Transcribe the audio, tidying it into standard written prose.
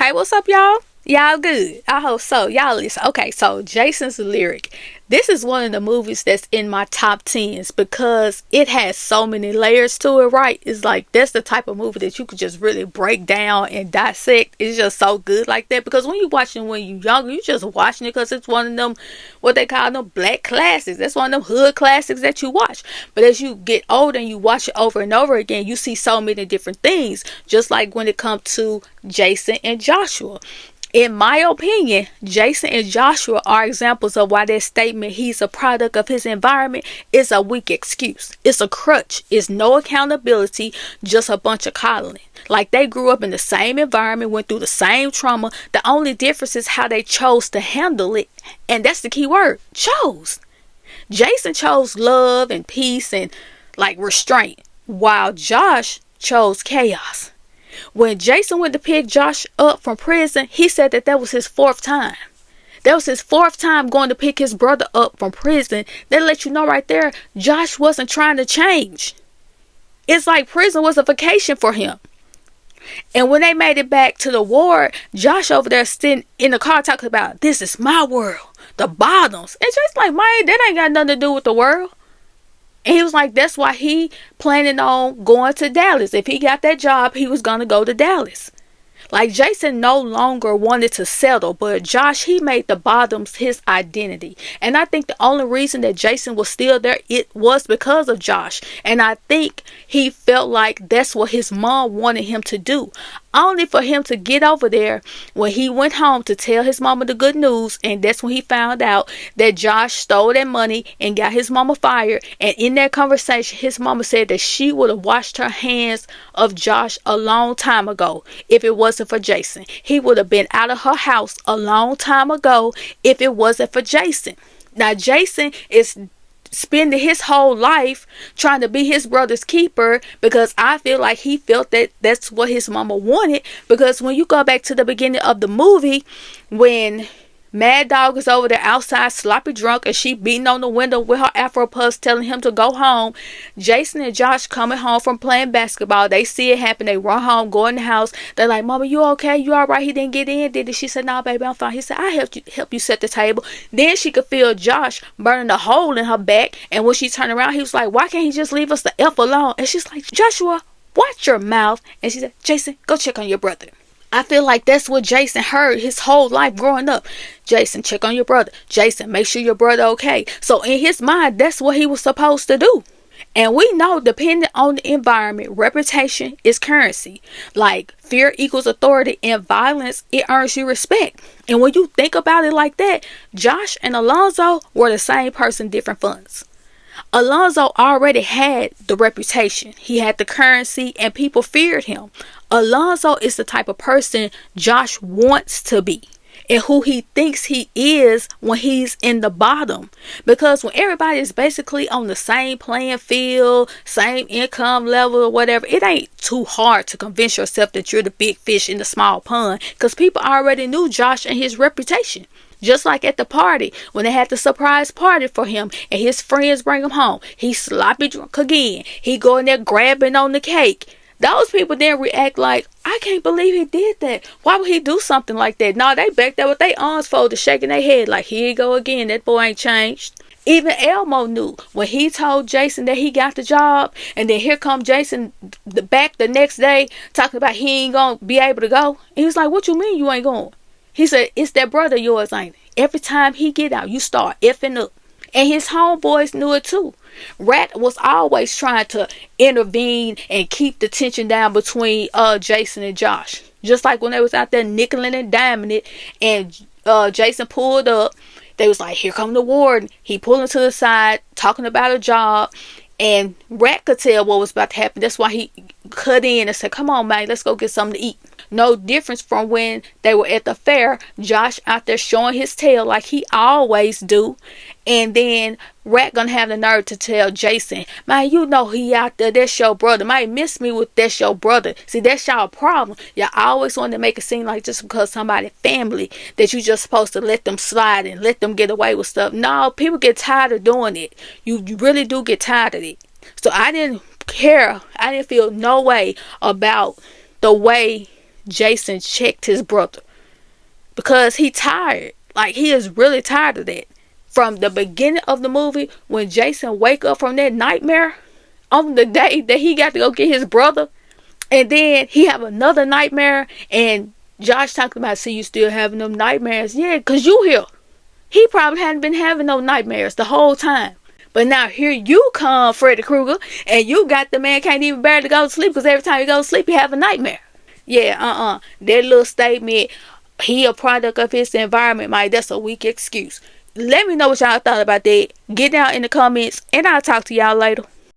Hey, what's up, y'all? Y'all good? I hope so. Y'all listen. Okay, so Jason's Lyric. This is one of the movies that's in my top tens because it has so many layers to it, right? It's like that's the type of movie that you could just really break down and dissect. It's just so good like that because when you watching when you younger, you just watching it because it's one of them what they call them black classics. That's one of them hood classics that you watch. But as you get older and you watch it over and over again, you see so many different things. Just like when it comes to Jason and Joshua. In my opinion, Jason and Joshua are examples of why that statement, he's a product of his environment, is a weak excuse. It's a crutch. It's no accountability, just a bunch of coddling. Like they grew up in the same environment, went through the same trauma. The only difference is how they chose to handle it. And that's the key word, chose. Jason chose love and peace and like restraint, while Josh chose chaos. When Jason went to pick Josh up from prison, he said that was his fourth time. That was his fourth time going to pick his brother up from prison. That let you know right there, Josh wasn't trying to change. It's like prison was a vacation for him. And when they made it back to the ward, Josh over there sitting in the car talking about, this is my world, the bottoms. And just like, man, that ain't got nothing to do with the world. And he was like, that's why he planning on going to Dallas. If he got that job, he was going to go to Dallas. Like Jason no longer wanted to settle, but Josh, he made the bottoms his identity. And I think the only reason that Jason was still there, it was because of Josh. And I think he felt like that's what his mom wanted him to do. Only for him to get over there when he went home to tell his mama the good news. And that's when he found out that Josh stole that money and got his mama fired. And in that conversation, his mama said that she would have washed her hands of Josh a long time ago if it wasn't for Jason. He would have been out of her house a long time ago if it wasn't for Jason. Now, Jason is spending his whole life trying to be his brother's keeper because I feel like he felt that that's what his mama wanted. Because when you go back to the beginning of the movie, when Mad Dog is over there outside sloppy drunk and she beating on the window with her Afro puffs telling him to go home, Jason and Josh coming home from playing basketball, they see it happen, they run home, go in the house, they're like, mama, you okay? You alright? He didn't get in, did he? She said, no, baby, I'm fine. He said, I help you set the table. Then she could feel Josh burning a hole in her back, and when she turned around, he was like, why can't he just leave us the F alone? And she's like, Joshua, watch your mouth. And she said, Jason, go check on your brother. I feel like that's what Jason heard his whole life growing up. Jason, check on your brother. Jason, make sure your brother okay. So in his mind, that's what he was supposed to do. And we know, depending on the environment, reputation is currency. Like fear equals authority, and violence, it earns you respect. And when you think about it like that, Josh and Alonzo were the same person, different funds. Alonzo already had the reputation. He had the currency and people feared him. Alonzo is the type of person Josh wants to be and who he thinks he is when he's in the bottom. Because when everybody is basically on the same playing field, same income level or whatever, it ain't too hard to convince yourself that you're the big fish in the small pond because people already knew Josh and his reputation. Just like at the party, when they had the surprise party for him and his friends bring him home, he sloppy drunk again. He go in there grabbing on the cake. Those people then react like, I can't believe he did that. Why would he do something like that? No, they back there with their arms folded, shaking their head like, here you go again. That boy ain't changed. Even Elmo knew when he told Jason that he got the job, and then here come Jason back the next day talking about he ain't gonna be able to go. And he was like, what you mean you ain't going? He said, it's that brother of yours, ain't it? Every time he get out, you start effing up. And his homeboys knew it too. Rat was always trying to intervene and keep the tension down between Jason and Josh. Just like when they was out there nickeling and diming it, and Jason pulled up, they was like, here come the warden. He pulled him to the side, talking about a job. And Rat could tell what was about to happen. That's why he cut in and said, come on, man, let's go get something to eat. No difference from when they were at the fair. Josh out there showing his tail like he always do. And then Rat gonna have the nerve to tell Jason, man, you know he out there. That's your brother. Might miss me with that's your brother. See, that's y'all problem. Y'all always want to make it seem like just because somebody family that you just supposed to let them slide and let them get away with stuff. No, people get tired of doing it. You really do get tired of it. So I didn't care. I didn't feel no way about the way Jason checked his brother because he tired. Like, he is really tired of that. From the beginning of the movie, when Jason wake up from that nightmare on the day that he got to go get his brother, and then he have another nightmare, and Josh talking about, see, you still having them nightmares. Yeah, because you here. He probably hadn't been having no nightmares the whole time. But now here you come, Freddy Krueger, and you got the man can't even bear to go to sleep because every time he goes to sleep, he have a nightmare. Yeah, that little statement, he a product of his environment, Mike, that's a weak excuse. Let me know what y'all thought about that. Get down in the comments, and I'll talk to y'all later.